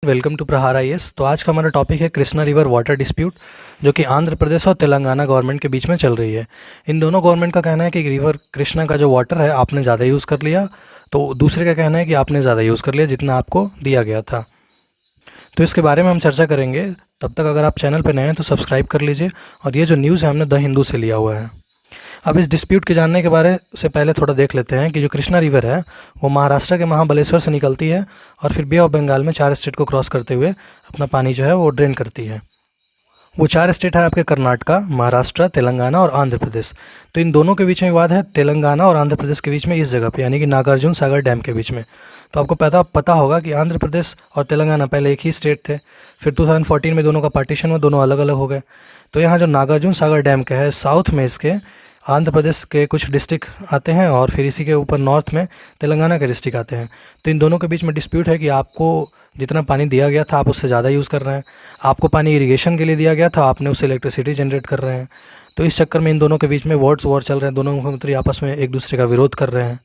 Welcome to प्रहार IAS. तो आज का हमारा टॉपिक है कृष्णा रिवर वाटर डिस्प्यूट, जो कि आंध्र प्रदेश और तेलंगाना गवर्नमेंट के बीच में चल रही है। इन दोनों गवर्नमेंट का कहना है कि रिवर कृष्णा का जो वाटर है आपने ज़्यादा यूज़ कर लिया, तो दूसरे का कहना है कि आपने ज़्यादा यूज़ कर लिया जितना आपको दिया गया था। तो इसके बारे में हम चर्चा करेंगे। तब तक अगर आप चैनल पर नए हैं तो सब्सक्राइब कर लीजिए। और ये जो न्यूज़ है हमने द हिंदू से लिया हुआ है। अब इस डिस्प्यूट के जानने के बारे से पहले थोड़ा देख लेते हैं कि जो कृष्णा रिवर है वो महाराष्ट्र के महाबलेश्वर से निकलती है और फिर बे ऑफ बंगाल में 4 स्टेट को क्रॉस करते हुए अपना पानी जो है वो ड्रेन करती है। वो 4 स्टेट हैं आपके कर्नाटका, महाराष्ट्र, तेलंगाना और आंध्र प्रदेश। तो इन दोनों के बीच में विवाद है तेलंगाना और आंध्र प्रदेश के बीच में, इस जगह पे यानी कि नागार्जुन सागर डैम के बीच में। तो आपको पता होगा कि आंध्र प्रदेश और तेलंगाना पहले एक ही स्टेट थे, फिर 2014 में दोनों का पार्टीशन में दोनों अलग अलग हो गए। तो यहाँ जो नागार्जुन सागर डैम का है, साउथ में इसके आंध्र प्रदेश के कुछ डिस्ट्रिक्ट आते हैं और फिर इसी के ऊपर नॉर्थ में तेलंगाना के डिस्ट्रिक्ट आते हैं। तो इन दोनों के बीच में डिस्प्यूट है कि आपको जितना पानी दिया गया था आप उससे ज़्यादा यूज़ कर रहे हैं। आपको पानी इरिगेशन के लिए दिया गया था, आपने उससे इलेक्ट्रिसिटी जनरेट कर रहे हैं। तो इस चक्कर में इन दोनों के बीच में वॉर चल रहे हैं। दोनों मुख्यमंत्री आपस में एक दूसरे का विरोध कर रहे हैं।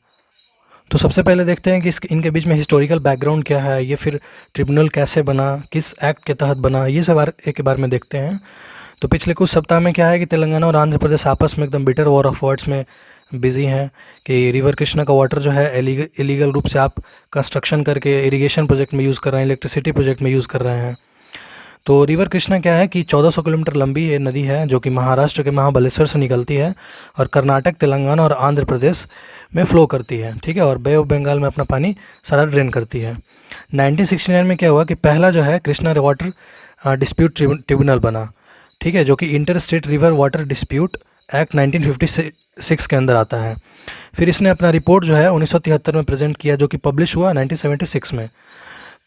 तो सबसे पहले देखते हैं कि इनके बीच में हिस्टोरिकल बैकग्राउंड क्या है, ये फिर ट्रिब्यूनल कैसे बना, किस एक्ट के तहत बना, ये सब एक बार में देखते हैं। तो पिछले कुछ सप्ताह में क्या है कि तेलंगाना और आंध्र प्रदेश आपस में एकदम बिटर वॉर ऑफ वर्ड्स में बिजी हैं कि रिवर कृष्णा का वाटर जो है इलीगल रूप से आप कंस्ट्रक्शन करके इरिगेशन प्रोजेक्ट में यूज़ कर रहे हैं, इलेक्ट्रिसिटी प्रोजेक्ट में यूज़ कर रहे हैं। तो रिवर कृष्णा क्या है कि 1400 किलोमीटर लंबी ये नदी है जो कि महाराष्ट्र के महाबलेश्वर से निकलती है और कर्नाटक, तेलंगाना और आंध्र प्रदेश में फ़्लो करती है, ठीक है, और बे ऑफ बंगाल में अपना पानी सारा ड्रेन करती है। 1969 में क्या हुआ कि पहला जो है कृष्णा वाटर डिस्प्यूट ट्रिब्यूनल बना, ठीक है, जो कि inter state river water dispute act 1956 के अंदर आता है। फिर इसने अपना रिपोर्ट जो है 1973 में प्रेजेंट किया, जो कि पब्लिश हुआ 1976 में।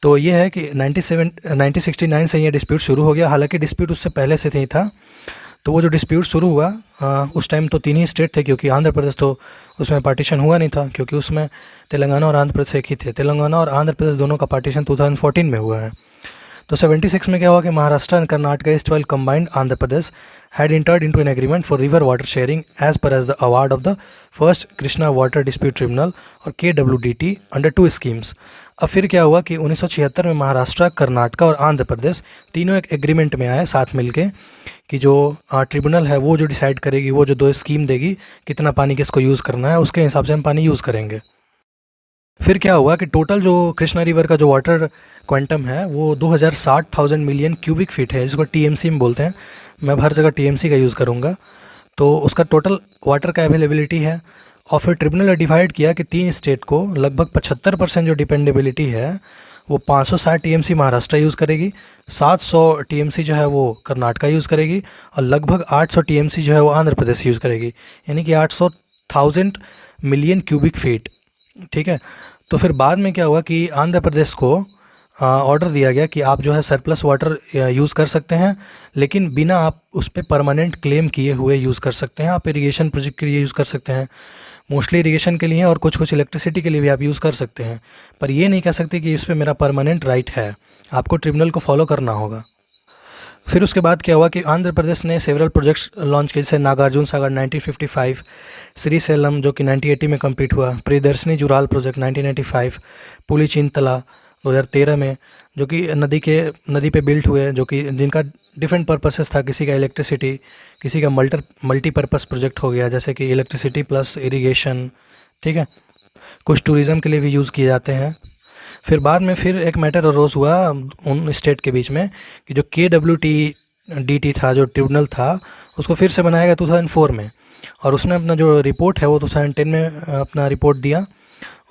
तो ये है कि 1969 से ये डिस्प्यूट शुरू हो गया। हालांकि डिस्प्यूट उससे पहले से नहीं था। तो वो जो डिस्प्यूट शुरू हुआ उस टाइम तो 3 ही स्टेट थे, क्योंकि आंध्र प्रदेश तो उसमें पार्टीशन हुआ नहीं था, क्योंकि उसमें तेलंगाना और आंध्र प्रदेश एक ही थे। तेलंगाना और आंध्र प्रदेश दोनों का पार्टीशन 2014 में हुआ है। तो 76 में क्या हुआ कि Maharashtra and Karnataka erstwhile combined Andhra Pradesh had entered into an agreement for river water sharing as per as the award of the first Krishna water dispute tribunal और KWDT अंडर 2 स्कीम्स। अब फिर क्या हुआ कि 1976 में महाराष्ट्र, कर्नाटका और आंध्र प्रदेश तीनों एक एग्रीमेंट में आए साथ मिलके कि जो ट्रिब्यूनल है वो जो डिसाइड करेगी, वो जो 2 स्कीम देगी कितना पानी किसको यूज़ करना है, उसके हिसाब से हम पानी यूज़ करेंगे। फिर क्या हुआ कि टोटल जो कृष्णा रिवर का जो वाटर क्वांटम है वो 2060,000 मिलियन क्यूबिक फीट है, जिसको TMC में बोलते हैं। मैं हर जगह TMC का यूज़ करूँगा। तो उसका टोटल वाटर का अवेलेबिलिटी है। और फिर ट्रिब्यूनल ने डिवाइड किया कि 3 स्टेट को लगभग 75% जो डिपेंडेबिलिटी है वो 560 TMC महाराष्ट्र यूज़ करेगी, 700 TMC जो है वो कर्नाटका यूज़ करेगी और लगभग 800 TMC जो है वो आंध्र प्रदेश यूज़ करेगी, यानी कि 800,000 मिलियन क्यूबिक फीट, ठीक है। तो फिर बाद में क्या हुआ कि आंध्र प्रदेश को ऑर्डर दिया गया कि आप जो है सरप्लस वाटर यूज़ कर सकते हैं, लेकिन बिना आप उस पर परमानेंट क्लेम किए हुए यूज़ कर सकते हैं। आप इरिगेशन प्रोजेक्ट के लिए यूज़ कर सकते हैं, मोस्टली इरिगेशन के लिए और कुछ इलेक्ट्रिसिटी के लिए भी आप यूज़ कर सकते हैं, पर ये नहीं कह सकते कि इस पर मेरा परमानेंट राइट है। आपको ट्रिब्यूनल को फॉलो करना होगा। फिर उसके बाद क्या हुआ कि आंध्र प्रदेश ने सेवरल प्रोजेक्ट्स लॉन्च किए, जैसे नागार्जुन सागर 1955, श्रीसेलम जो कि 1980 में कंप्लीट हुआ, प्रियदर्शनी जुराल प्रोजेक्ट 1995, पुलिचिंतला 2013 में, जो कि नदी पे बिल्ट हुए, जो कि जिनका डिफरेंट पर्पसेस था। किसी का इलेक्ट्रिसिटी, किसी का मल्टीपर्पस प्रोजेक्ट हो गया, जैसे कि इलेक्ट्रिसिटी प्लस इरिगेशन, ठीक है। कुछ टूरिज़्म के लिए भी यूज़ किए जाते हैं। फिर बाद में फिर एक मैटर अरोज हुआ उन स्टेट के बीच में कि जो KWDT था, जो ट्रिब्यूनल था, उसको फिर से बनाया गया 2004 में, और उसने अपना जो रिपोर्ट है वो 2010 में अपना रिपोर्ट दिया।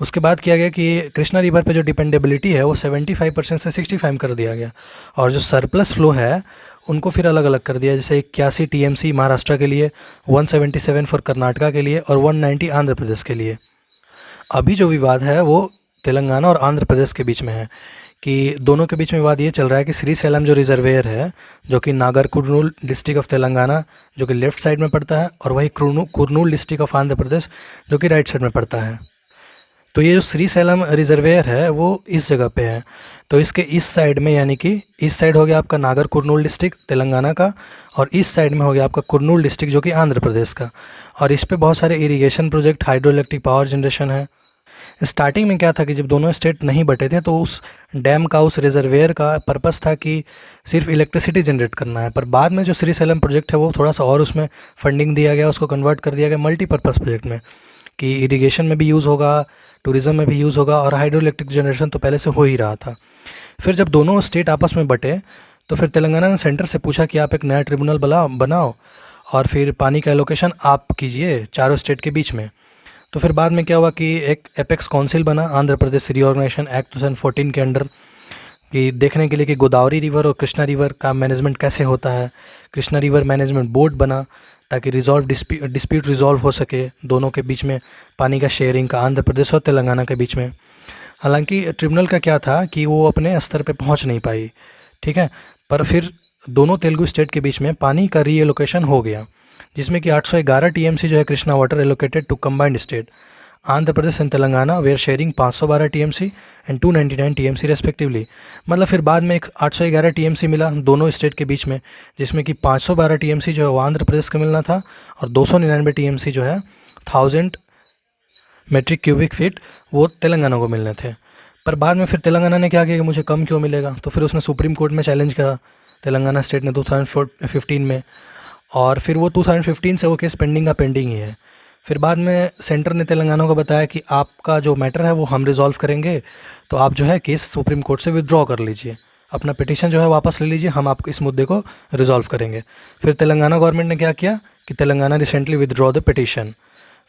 उसके बाद किया गया कि कृष्णा रिवर पे जो डिपेंडेबिलिटी है वो 75% से 65 कर दिया गया, और जो सरप्लस फ्लो है उनको फिर अलग अलग कर दिया, जैसे 81 TMC महाराष्ट्र के लिए, 177 फॉर कर्नाटका के लिए और 190 आंध्र प्रदेश के लिए। अभी जो विवाद है वो तेलंगाना और आंध्र प्रदेश के बीच में है कि दोनों के बीच में विवाद ये चल रहा है कि श्रीसेलम जो रिजर्वेयर है, जो कि नागर कुर्नूल डिस्ट्रिक्ट ऑफ तेलंगाना जो कि लेफ़्ट साइड में पड़ता है, और वही कुर्नूल डिस्ट्रिक्ट ऑफ आंध्र प्रदेश जो कि राइट साइड में पड़ता है। तो ये जो श्रीसेलम रिजर्वेयर है वो इस जगह पे है। तो इसके इस साइड में, यानी कि इस साइड हो गया आपका नागर कुर्नूल डिस्ट्रिक्ट तेलंगाना का, और इस साइड में हो गया आपका कुर्नूल डिस्ट्रिक्ट जो कि आंध्र प्रदेश का। और इस पे बहुत सारे irrigation project, hydro electric power generation है। स्टार्टिंग में क्या था कि जब दोनों स्टेट नहीं बटे थे तो उस डैम का, उस रिजर्वेयर का पर्पस था कि सिर्फ इलेक्ट्रिसिटी जनरेट करना है, पर बाद में जो श्रीशैलम प्रोजेक्ट है वो थोड़ा सा और उसमें फंडिंग दिया गया, उसको कन्वर्ट कर दिया गया मल्टीपर्पज़ प्रोजेक्ट में, कि इरिगेशन में भी यूज़ होगा, टूरिज़्म में भी यूज़ होगा, और हाइड्रो इलेक्ट्रिक जनरेशन तो पहले से हो ही रहा था। फिर जब दोनों स्टेट आपस में बटे तो फिर तेलंगाना ने सेंटर से पूछा कि आप एक नया ट्रिब्यूनल बनाओ और फिर पानी का एलोकेशन आप कीजिए चारों स्टेट के बीच में। तो फिर बाद में क्या हुआ कि एक एपेक्स काउंसिल बना आंध्र प्रदेश रीऑर्गेनाइजेशन एक्ट 2014 के अंडर, कि देखने के लिए कि गोदावरी रिवर और कृष्णा रिवर का मैनेजमेंट कैसे होता है। कृष्णा रिवर मैनेजमेंट बोर्ड बना ताकि डिस्प्यूट रिजॉल्व हो सके दोनों के बीच में, पानी का शेयरिंग का आंध्र प्रदेश और तेलंगाना के बीच में। हालांकि ट्रिब्यूनल का क्या था कि वो अपने स्तर पे पहुंच नहीं पाई, ठीक है, पर फिर दोनों तेलुगु स्टेट के बीच में पानी का रीएलोकेशन हो गया, जिसमें कि 811 टीएमसी जो है Krishna water allocated to combined state Andhra Pradesh and Telangana, where sharing 512 TMC and 299 TMC respectively. मतलब फिर बाद में एक 811 टीएमसी मिला दोनों स्टेट के बीच में, जिसमें कि 512 टीएमसी जो है वो आंध्र प्रदेश को मिलना था और 299 टीएमसी जो है 1000 मेट्रिक क्यूबिक फीट वो तेलंगाना को मिलने थे। पर बाद में फिर तेलंगाना ने क्या किया कि मुझे कम क्यों मिलेगा, तो फिर उसने सुप्रीम कोर्ट में चैलेंज करा तेलंगाना स्टेट ने 2015 में, और फिर वो 2015 से वो केस पेंडिंग ही है। फिर बाद में सेंटर ने तेलंगाना को बताया कि आपका जो मैटर है वो हम रिजॉल्व करेंगे, तो आप जो है केस सुप्रीम कोर्ट से विदड्रॉ कर लीजिए, अपना पिटीशन जो है वापस ले लीजिए, हम आपको इस मुद्दे को रिजॉल्व करेंगे। फिर तेलंगाना गवर्नमेंट ने क्या किया कि Telangana recently withdraw the petition.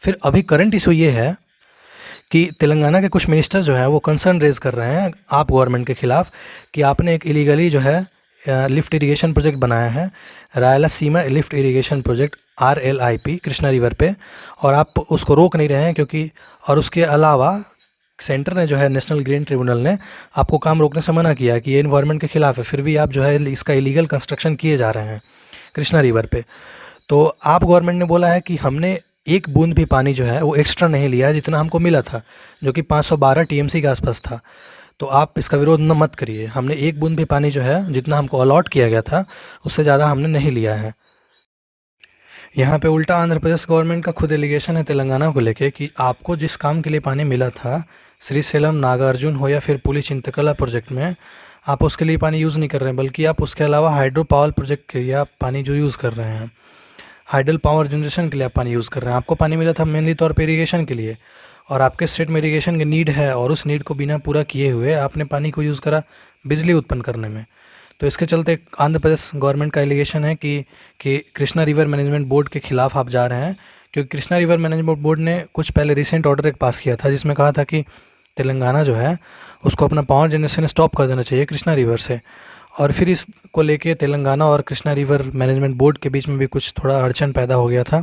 फिर अभी करंट इशू ये है कि तेलंगाना के कुछ मिनिस्टर जो है वो कंसर्न रेज कर रहे हैं आप गवर्नमेंट के ख़िलाफ़ कि आपने एक इलीगली जो है लिफ्ट इरिगेशन प्रोजेक्ट बनाया है, Rayalaseema lift irrigation project RLIP Krishna river पे, और आप उसको रोक नहीं रहे हैं क्योंकि, और उसके अलावा सेंटर ने जो है नेशनल ग्रीन ट्रिब्यूनल ने आपको काम रोकने से मना किया कि ये इन्वायरमेंट के खिलाफ है, फिर भी आप जो है इसका इलीगल कंस्ट्रक्शन किए जा रहे हैं कृष्णा रिवर पे। तो आप गवर्नमेंट ने बोला है कि हमने एक बूंद भी पानी जो है वो एक्स्ट्रा नहीं लिया है जितना हमको मिला था, जो कि 512 टीएमसी के आसपास था, तो आप इसका विरोध न मत करिए। हमने एक बूंद भी पानी जो है जितना हमको अलॉट किया गया था उससे ज़्यादा हमने नहीं लिया है। यहाँ पे उल्टा आंध्र प्रदेश गवर्नमेंट का खुद एलिगेशन है तेलंगाना को लेके कि आपको जिस काम के लिए पानी मिला था, श्रीशैलम, नागार्जुन हो या फिर पुली चिंतकला प्रोजेक्ट में, आप उसके लिए पानी यूज़ नहीं कर रहे हैं, बल्कि आप उसके अलावा हाइड्रो पावर प्रोजेक्ट के लिए आप पानी जो यूज़ कर रहे हैं, हाइडल पावर जनरेशन के लिए आप पानी यूज़ कर रहे हैं। आपको पानी मिला था मेनली तौर पे इरिगेशन के लिए, और आपके स्टेट में इरिगेशन की नीड है, और उस नीड को बिना पूरा किए हुए आपने पानी को यूज़ करा बिजली उत्पन्न करने में। तो इसके चलते आंध्र प्रदेश गवर्नमेंट का एलिगेशन है कि कृष्णा रिवर मैनेजमेंट बोर्ड के ख़िलाफ़ आप जा रहे हैं, क्योंकि कृष्णा रिवर मैनेजमेंट बोर्ड ने कुछ पहले रिसेंट ऑर्डर एक पास किया था जिसमें कहा था कि तेलंगाना जो है उसको अपना पावर जनरेशन स्टॉप कर देना चाहिए कृष्णा रिवर से। और फिर इसको लेके तेलंगाना और कृष्णा रिवर मैनेजमेंट बोर्ड के बीच में भी कुछ थोड़ा अड़चन पैदा हो गया था।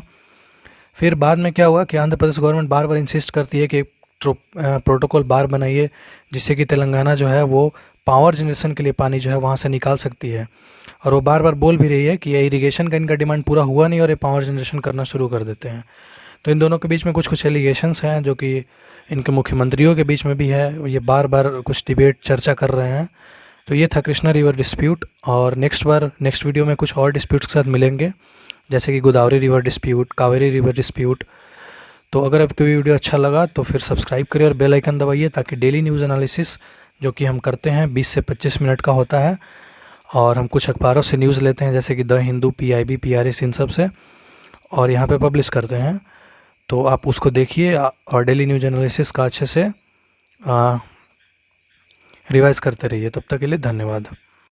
फिर बाद में क्या हुआ कि आंध्र प्रदेश गवर्नमेंट बार बार इंसिस्ट करती है कि प्रोटोकॉल बार बनाइए जिससे कि तेलंगाना जो है वो पावर जनरेशन के लिए पानी जो है वहाँ से निकाल सकती है, और वो बार बार बोल भी रही है कि ये इरिगेशन का इनका डिमांड पूरा हुआ नहीं और ये पावर जनरेशन करना शुरू कर देते हैं। तो इन दोनों के बीच में कुछ एलिगेशंस हैं जो कि इनके मुख्यमंत्रियों के बीच में भी है, ये बार बार कुछ डिबेट चर्चा कर रहे हैं। तो ये था कृष्णा रिवर डिस्प्यूट, और नेक्स्ट वीडियो में कुछ और डिस्प्यूट्स के साथ मिलेंगे, जैसे कि Godavari river dispute, Kaveri river dispute. तो अगर आपको वीडियो अच्छा लगा तो फिर सब्सक्राइब करिए और बेल आइकन दबाइए, ताकि डेली न्यूज़ एनालिसिस जो कि हम करते हैं 20 से 25 मिनट का होता है, और हम कुछ अखबारों से न्यूज़ लेते हैं जैसे कि द हिंदू, PIB, PRS, इन सब से, और यहाँ पे पब्लिश करते हैं। तो आप उसको देखिए और डेली न्यूज़ एनालिसिस का अच्छे से रिवाइज़ करते रहिए। तब तक के लिए धन्यवाद।